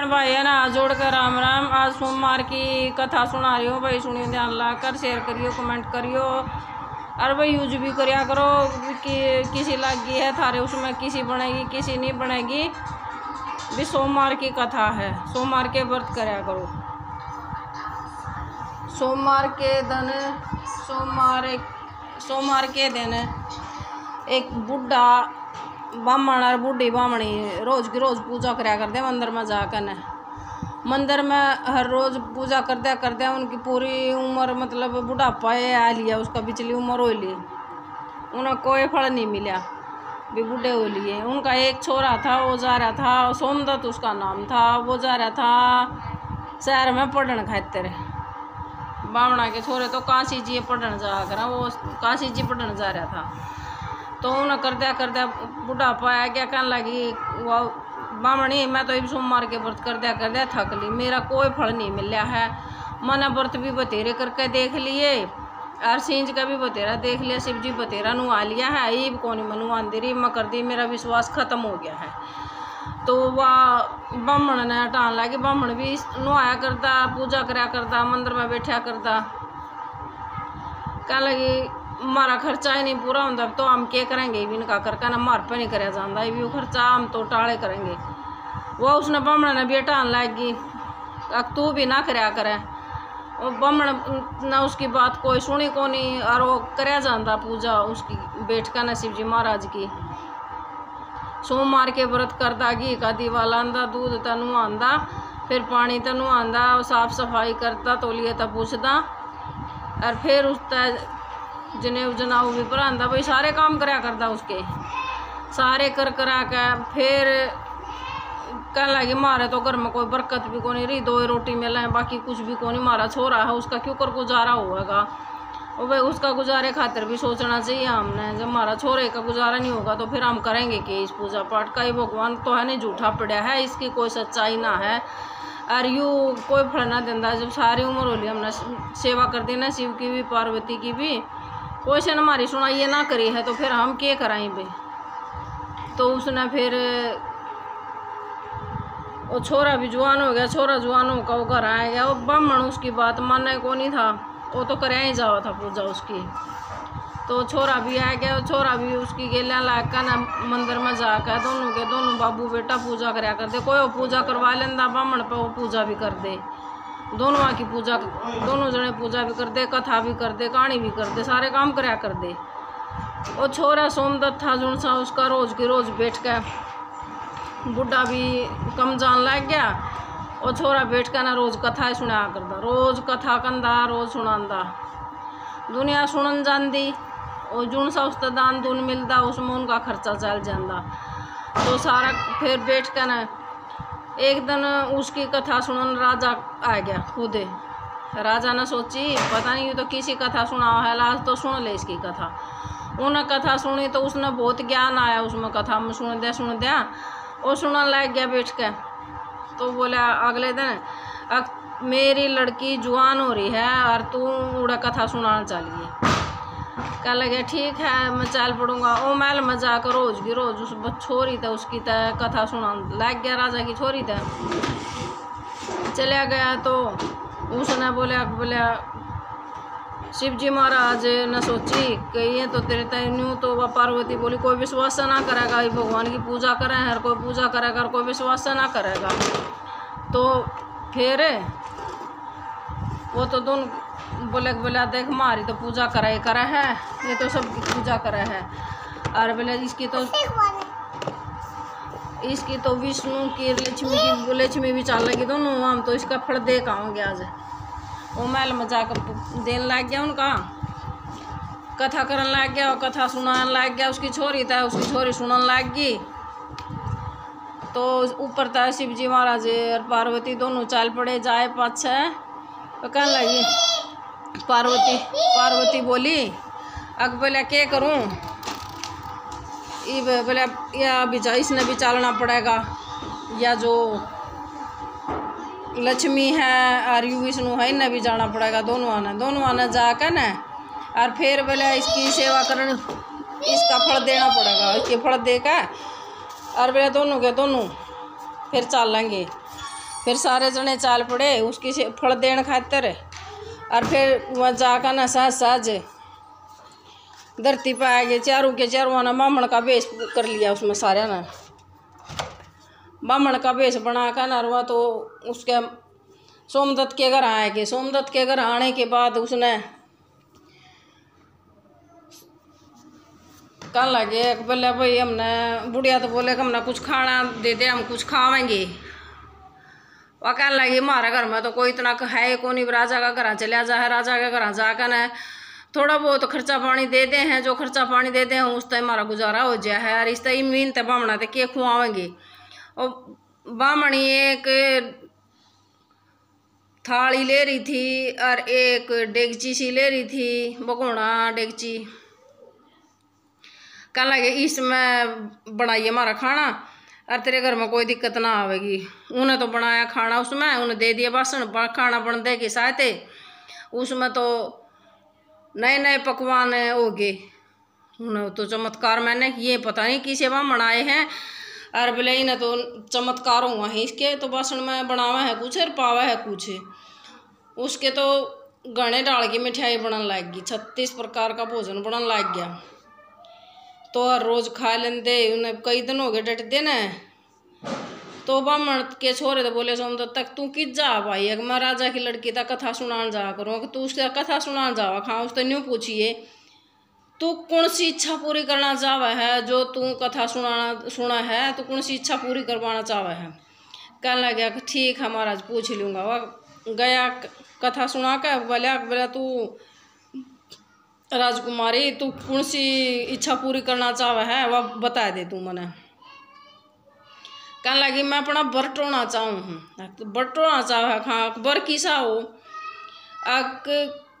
भाई है ना, जोड़ कर राम राम। आज सोमवार की कथा सुना रही हो भाई, सुनियो ध्यान लाकर, शेयर करियो, कमेंट करियो। अरे भाई यूज भी करिया करो कि किसी लगी है थारे उसमें किसी बनेगी किसी नहीं बनेगी भी। सोमवार की कथा है, सोमवार के व्रत कराया करो। सोमवार के दिन एक बुढ़ा ब्राह्मण और बूढ़ी ब्राह्मणी रोज की रोज पूजा कराया करते मंदिर में जाकर न। मंदिर में हर रोज पूजा करते उनकी पूरी उम्र मतलब बुढ़ापा आ लिया, उसका बिचली उम्र हो ली, उन्हें कोई फल नहीं मिला भी बूढ़े हो लिए। उनका एक छोरा था, वो जा रहा था, सोमदत्त उसका नाम था, वो जा रहा था शहर में पढ़ने खातिर। ब्राह्मणा के छोरे तो काशी जी पढ़ने जा कर, वो काशी जी पढ़ने जा रहा था। तो उन्हें करते बुढ़ापा आ गया, कहने लगी वो ब्राह्मणी, मैं तो सोमवार के व्रत करते थक ली, मेरा कोई फल नहीं मिला है। मैंने व्रत भी बतेरे करके देख लिए और सींज का भी बतेरा देख लिया, शिव जी बतेरा नुआ लिया है, ये कौन मनुआ दे रही मैं कर दी, मेरा विश्वास खत्म हो गया है। तो वह ब्राह्मण ने हटान लगी, ब्राह्मण भी नुआया करता, पूजा कराया करता, मंदिर में बैठा करता। कहने लगी हमारा खर्चा ही नहीं पूरा होता तो हम क्या करेंगे, भी इनका करके ना मार पे नहीं कराया जाता, ये भी खर्चा हम तो टाले करेंगे। वो उसने ब्राह्मण ने भी हटान लगी, तू भी ना कराया करे। और ब्राह्मण ने उसकी बात कोई सुनी को नहीं, और वो कराया जाता पूजा उसकी बैठ कर ना शिव जी महाराज की। सोमवार के व्रत करता, घी का दीवा लांदा, दूध तनु आंदा, फिर पानी तनु आंदा, साफ सफाई करता, तोलिए तब पूछता, और फिर उसका जनेऊ जनाऊ भी परांदा, भाई सारे काम कराया करता उसके, सारे कर करा के फिर कहने लगी मारे तो घर में कोई बरकत भी को नहीं रही, 2 रोटी मिले बाकी कुछ भी को नहीं, मारा छोरा है उसका क्यों कर गुजारा होगा। और भाई उसका गुजारे खातिर भी सोचना चाहिए हमने, जब हमारा छोरे का गुजारा नहीं होगा तो फिर हम करेंगे कि इस पूजा पाठ का। ही भगवान तो है नहीं झूठा पड़ा है, इसकी कोई सच्चाई ना है, और यूँ कोई फल ना देता। जब सारी उम्र हो ली हमने सेवा कर दी ना, शिव की भी पार्वती की भी, कोई से हमारी सुनाई ना करी है तो फिर हम क्या कराएं भाई। तो उसने फिर वो छोरा भी जवान हो गया, छोरा जवान होकर वो घर आ गया। वो ब्राह्मण उसकी बात मानने को नहीं था, वो तो कराया ही जावा था पूजा उसकी। तो छोरा भी आ गया, छोरा भी उसकी गेलियाँ लाकर ना मंदिर में जाकर दोनों बाबू बेटा पूजा कराया करते। कोई वो पूजा करवा लेंदा ब्राह्मण पर, वो पूजा भी कर दे, दोनों की पूजा, दोनों जने पूजा भी कर दे, कथा भी कर दे, कहानी भी कर दे, सारे काम कराया कर दे। वो छोरा सोमदत्त था जो सा, उसका रोज की रोज बैठ कर बुढ़ा भी कम जान लग गया। वो छोरा बैठ कर ना रोज कथा सुना करता, रोज कथा कंदा, रोज सुनांदा, दुनिया सुनन जाती। और जुन सा उसका दान दून मिलता उसमें उनका खर्चा चल जाता। तो सारा फिर बैठ कर ना एक दिन उसकी कथा सुनन राजा आ गया खुद। राजा ने सोची पता नहीं तो किसी कथा सुना है, आज तो सुन ले इसकी कथा। उन्हें कथा सुनी तो उसने बहुत ज्ञान आया उसमें, कथा में सुन दिया और सुनने लग गया बैठ के। तो बोला अगले दिन मेरी लड़की जुआन हो रही है और तू उड़ा कथा सुनाना चाहिए। कह लगे ठीक है मैं चल पड़ूंगा। ओ महल में जाकर रोज की रोज उस छोरी था उसकी तय कथा सुना लग गया, राजा की छोरी तय चला गया। तो उसने बोला शिव जी महाराज ने सोची कि ये तो तेरे तय न्यू। तो वह पार्वती बोली कोई विश्वास ना करेगा, ये भगवान की पूजा करें हर कोई पूजा करेगा और कोई विश्वास ना करेगा। तो फिर वो तो दोनों बोला देख मारी तो पूजा करे है, ये तो सब पूजा करे है, और बोले इसकी तो विष्णु की लक्ष्मी भी चल लगी, दोनों हम तो इसका फल दे आऊँगे आज। वो महल में जाकर देने लग गया, उनका कथा करने लग गया, और कथा सुनाने लग गया। उसकी छोरी था, उसकी छोरी सुनने लग गई। तो ऊपर था शिव जी महाराज और पार्वती दोनों चल पड़े जाए पाछे। तो कहने लगी पार्वती बोली अग बोला क्या करूं, ये बोला या बिचा इसने भी चलना पड़ेगा, या जो लक्ष्मी है और यू विष्णु है इन्हें भी जाना पड़ेगा, दोनों आने जाकर न, और फिर बोला इसकी सेवा करने इसका फल देना पड़ेगा, इसके फल देकर और बोला दोनों के दोनों फिर चलेंगे। फिर सारे जने चाल पड़े उसकी फल देने खातर। और फिर वहाँ जाकर ना साज साज धरती पर आ गए। चारों के चारों ना बामण का वेश कर लिया उसमें सारे ना बामण का वेश बना कर ना वह तो उसके सोमदत्त के घर आएंगे। सोमदत्त के घर आने के बाद उसने कहने लगे बोले भाई हमने बुढ़िया तो बोले कि हमने कुछ खाना दे दे हम कुछ खावेंगे। वह कहने लगी हमारे घर में तो कोई इतना है को नहीं, राजा का घर चलिया जा है, राजा के घर जाकर न थोड़ा बहुत खर्चा पानी दे दे हैं, जो खर्चा पानी दे दे हैं उस तय हमारा गुजारा हो जाए है। और इस तय मीन तय बामणा ते के खुआवेंगे। और बामणी एक थाली ले रही थी और एक डेगची सी ले रही थी, भगोना डेगची। कहने लगे इसमें बनाइए हमारा खाना और तेरे घर में कोई दिक्कत ना आवेगी। उन्हें तो बनाया खाना उसमें, उन्हें दे दिया बासन खाना बनने के साथ उसमें तो नए नए पकवान हो गए। उन्हें तो चमत्कार मैंने ये पता नहीं किसे वहाँ बनाए हैं और बोले इन्हें तो चमत्कार हुआ है इसके तो बासन में बनावा है कुछ और पावा है कुछ। उसके तो गणे डाल की मिठाई बनने लग गई, 36 प्रकार का भोजन बनने लग गया। तो हर रोज खा लेंदे, उन्हें कई दिन हो गए डटते न। तो बामण के छोरे तो बोले सोमदत्त तक तू किस जा भाई, मैं राजा की लड़की तक कथा सुनान जा करूँ कि तू उसका कथा सुनान जावा खा। उसने न्यू पूछिए तू कौन सी इच्छा पूरी करना चाहवा है, जो तू कथा सुना है तो कौन सी इच्छा पूरी करवाना चाहवा है। कहने लगा कि ठीक है महाराज पूछ लूँगा। वह गया कथा सुना कर बोला तू राजकुमारी तू कौन सी इच्छा पूरी करना चाहवा है वह बता दे तू मने। कहने लगी मैं अपना बरटोना चाहूँ हूँ। तो बरटोना चाह हाँ बर किसा हो,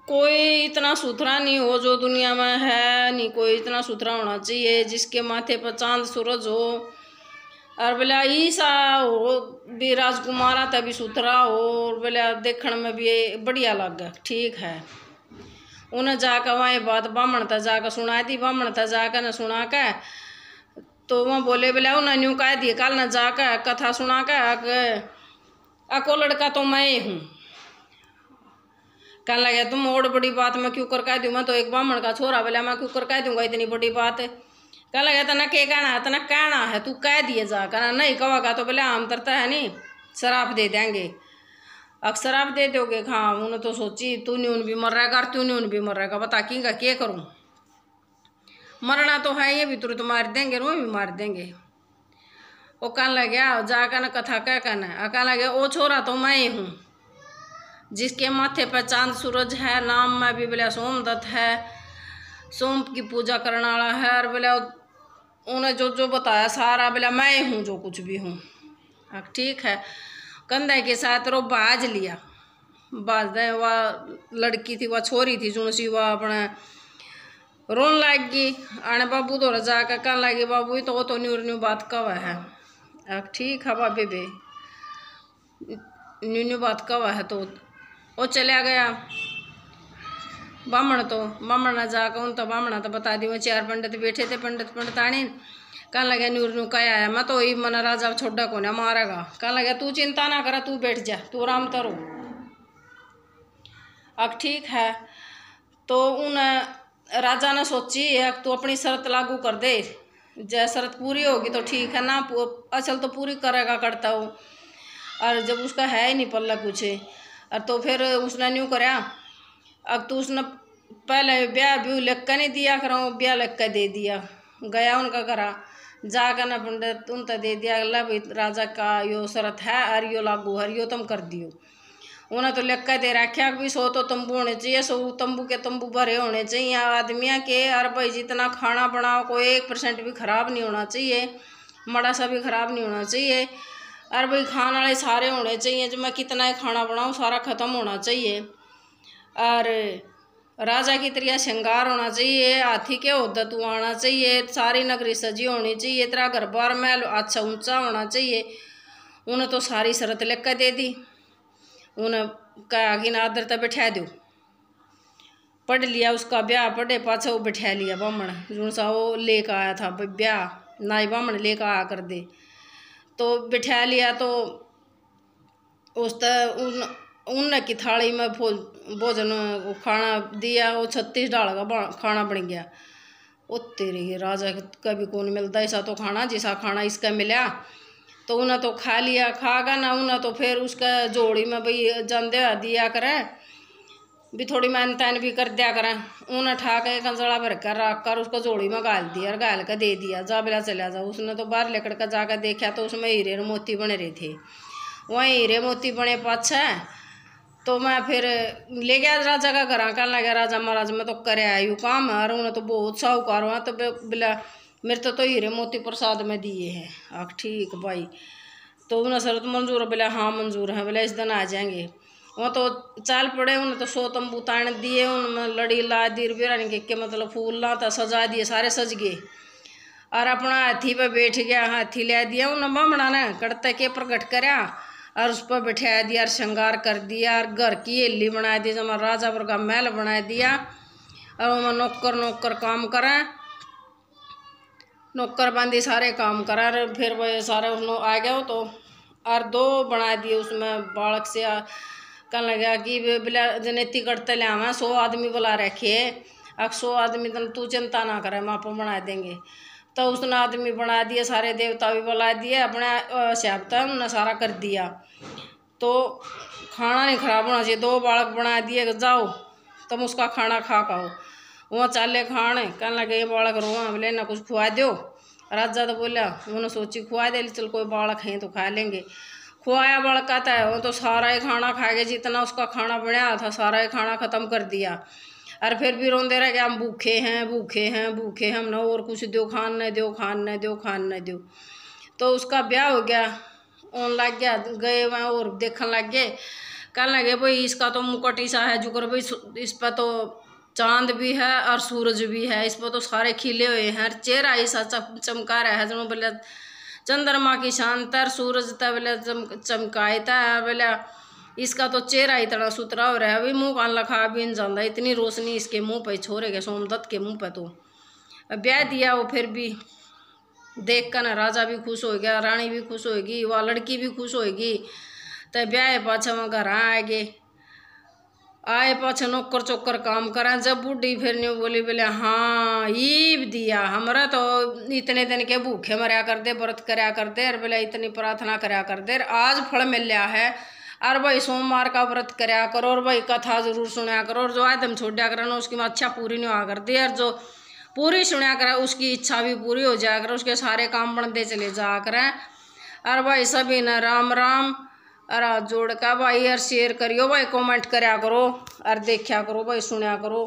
कोई इतना सुथरा नहीं हो जो दुनिया में है नहीं, कोई इतना सुथरा होना चाहिए जिसके माथे पर चांद सूरज हो और बोला ईसा हो भी राजकुमारा तभी सुथरा हो और बोला देखने में भी बढ़िया लगे। ठीक है उन्हें जाकर वहाँ बात बामण तक जाकर सुना दी। बामण तक जाकर न सुना कर तो वहाँ बोले बोला उन्हें न्यू कह दिए कल न जाकर कथा सुना कर अको लड़का तो मैं हूँ। कहने लगे तुम और बड़ी बात मैं क्यों कर कह दूँ, मैं तो एक बामण का छोरा बोला मैं क्यों कर कह दूँगा इतनी बड़ी बात। कहने लगे तना के कहना है, तना कहना है तू कह दिए जा कहना नहीं कहोगा तो बोले हम तरता है नहीं शराब दे देंगे। अक्सर आप दे दोगे हाँ। उन्हें तो सोची तू न्यून भी मर रहेगा तू न्यून भी मर रहेगा, बता की का क्या करूँ, मरना तो है ये भी तुरंत मार देंगे वो भी मार देंगे। वो कहने लगे जाकर न कथा क्या कहना है। कहने लगे ओ छोरा तो मैं ही हूँ जिसके माथे पर चांद सूरज है, नाम में भी बोला सोमदत्त है, सोम की पूजा करने वाला है और बोला उन्हें जो जो बताया सारा बोला मैं ही हूँ जो कुछ भी हूँ। ठीक है कंधे के साथ रो बाज लिया, बाज दे वह लड़की थी वह छोरी थी जो सी वह अपने रोन लग गई। आने बाबू तो रजा का कहने लगे बाबू तो न्यू बात कवा है। ठीक है बाबे बे न्यू बात कवा है। तो वो चला गया बामण तो बामण ना जाकर उन तो बामणा तो बता दी। वो 4 पंडित बैठे थे पंडित पंडितानी। कहने लगे न्यू क्या आया मैं तो ही मन राजा छोड़ा को ना मारेगा। कहने लगे तू चिंता ना करा तू बैठ जा तू आराम करो। अब ठीक है तो उन राजा ने सोची तू अपनी शर्त लागू कर दे, जय शर्त पूरी होगी तो ठीक है ना असल तो पूरी करेगा करता हो। और जब उसका है ही नहीं पल्ला कुछ और तो फिर उसने न्यू कराया। अब तो उसने पहले ब्याह भी लिख कर नहीं दिया करो, ब्याह लिख कर दे दिया। गया उनका करा जाकर ना पंडित उन तक दे दिया अगला भाई राजा का यो शरत है और यो लागू है यो तुम कर दियो। उन्हें तो लिख कर दे रखा भी 100 तो तंबू होने चाहिए, 100 तंबू के तंबू भरे होने चाहिए आदमियों के। और भाई जितना खाना बनाओ कोई 1% भी ख़राब नहीं होना चाहिए, मड़ा सा भी ख़राब नहीं होना चाहिए। और भाई खाने वाले सारे होने चाहिए, जो मैं कितना ही खाना बनाऊँ सारा ख़त्म होना चाहिए। और राजा की तरह श्रृंगार होना चाहिए, हाथी के उद्दा तू आना चाहिए, सारी नगरी सजी होनी चाहिए, तेरा घर बार महल अच्छा ऊंचा होना चाहिए। उन्हें तो सारी शरत लिख कर दे दी। उन्हें कहा कि ना आदर तक बैठा दो, पढ़ लिया उसका ब्याह, पढ़े पाछा वो बैठा लिया बामण जो सा वो लेकर आया था ब्याह नाई बामण लेकर आया कर दे। तो बैठा लिया तो उस उन की थाली में भोजन खाना दिया। वो 36 डाल का खाना बन गया। ओ तेरी राजा कभी कौन मिलता ऐसा तो खाना जैसा खाना इसका मिला। तो उन्हें तो खा लिया, खागा ना उन्हें तो फिर उसका जोड़ी में भाई जंदे दिया करें भी, थोड़ी मेहनत तैन भी कर दिया करें। उन्हें ठा के कंजड़ा भर कर रख कर उसको जोड़ी में गाल दिया और गाल कर दे दिया, जा बिला चला जा। उसने तो बाहर लेकर कर जाकर देखा तो उसमें हीरे मोती बने रहे थे। वहीं हीरे मोती बने पाछे तो मैं फिर ले गया राजा का घर। कहने लगा राजा महाराज मैं तो करे आयु काम है और उन्हें तो बहुत साहूकार हुआ। तो बिला मेरे तो हीरे मोती प्रसाद में दिए हैं। आख ठीक भाई। तो उन्हें शरत मंजूर है? बोला हाँ मंजूर है। बोला इस दिन आ जाएंगे। वहाँ तो चाल पड़े। उन्हें तो 100 तंबू तान दिए, उनमें लड़ी ला दी, रुपये के मतलब फूल ला था, सजा दिए, सारे सज गए। और अपना हाथी पे बैठ गया, हाथी ले दिया उन्हें बामणा ने कड़ते के प्रकट कराया और उस पर बैठा दिया और श्रृंगार कर दिया और घर की हेली बना दी, जमा राजा वर्गा महल बना दिया। और वहाँ नौकर काम करें, नौकर बांधी सारे काम करा। फिर वह सारे उसमें आ गया तो और 2 बना दिए उसमें बालक से। कहने लगा कि बिला जनेती करते ले आवा 100 आदमी बुला रखे, अब 100 आदमी तू चिंता ना करे हम आपको बना देंगे। तो उसने आदमी बना दिए, सारे देवता भी बुला दिए, अपने हिसाब तक उन्होंने सारा कर दिया। तो खाना नहीं खराब होना चाहिए। 2 बालक बना दिए, जाओ तुम उसका खाना खा खाओ। वहाँ चाले खाने। कहने लगे ये बालक रोआ, बोले ना कुछ खुआ दो। राजा तो बोला, उन्होंने सोची खुआ दे, चल कोई बालक हैं तो खा लेंगे। खुआया बालक आता है, वो तो सारा ही खाना खा गया, जितना उसका खाना बनाया था सारा ही खाना ख़त्म कर दिया। और फिर भी रोंदे रहे कि हम भूखे हैं भूखे हैं भूखे हैं, हमने और कुछ दो, खान न दो खान न दो खान न दो। तो उसका ब्याह हो गया, ओन लग गया, गए वहाँ और देखने लग गए। कहने लगे भाई इसका तो मुकुट ऐसा है जो कर भाई इस पर तो चांद भी है और सूरज भी है, इस पर तो सारे खिले हुए हैं, चेहरा ऐसा चमका रहा है जो बोले चंद्रमा की शानतर, सूरज था बोले चमकाता है, बोले इसका तो चेहरा इतना सुथरा हो रहा है, भाई मुँह कान लखा भी नहीं जाता, इतनी रोशनी इसके मुंह पे, छोरे के सोमदत्त के मुंह पे। तो ब्याह दिया वो, फिर भी देख कर ना राजा भी खुश हो गया, रानी भी खुश होगी, वह लड़की भी खुश होगी। तो ब्याह पाछा वहाँ घर आए पाछे नौकर चौकर काम करा। जब बूढ़ी फिर नहीं बोली, बोले हाँ ईब दिया हमारा तो इतने दिन के भूखे मरा कर दे, व्रत कराया कर दे, और बोले इतनी प्रार्थना कराया कर दे, आज फल मिल रहा है। और भाई सोमवार का व्रत कराया करो, और भाई कथा जरूर सुना करो, और जो आदम छोड़ा करो ना उसकी इच्छा पूरी नहीं हुआ कर दे, और जो पूरी सुना करे उसकी इच्छा भी पूरी हो जाया करे, उसके सारे काम बनते चले जा करें। और भाई सभी ने राम राम और जोड़ का भाई, और शेयर करियो भाई, कमेंट कराया करो और देखा करो भाई, सुना करो।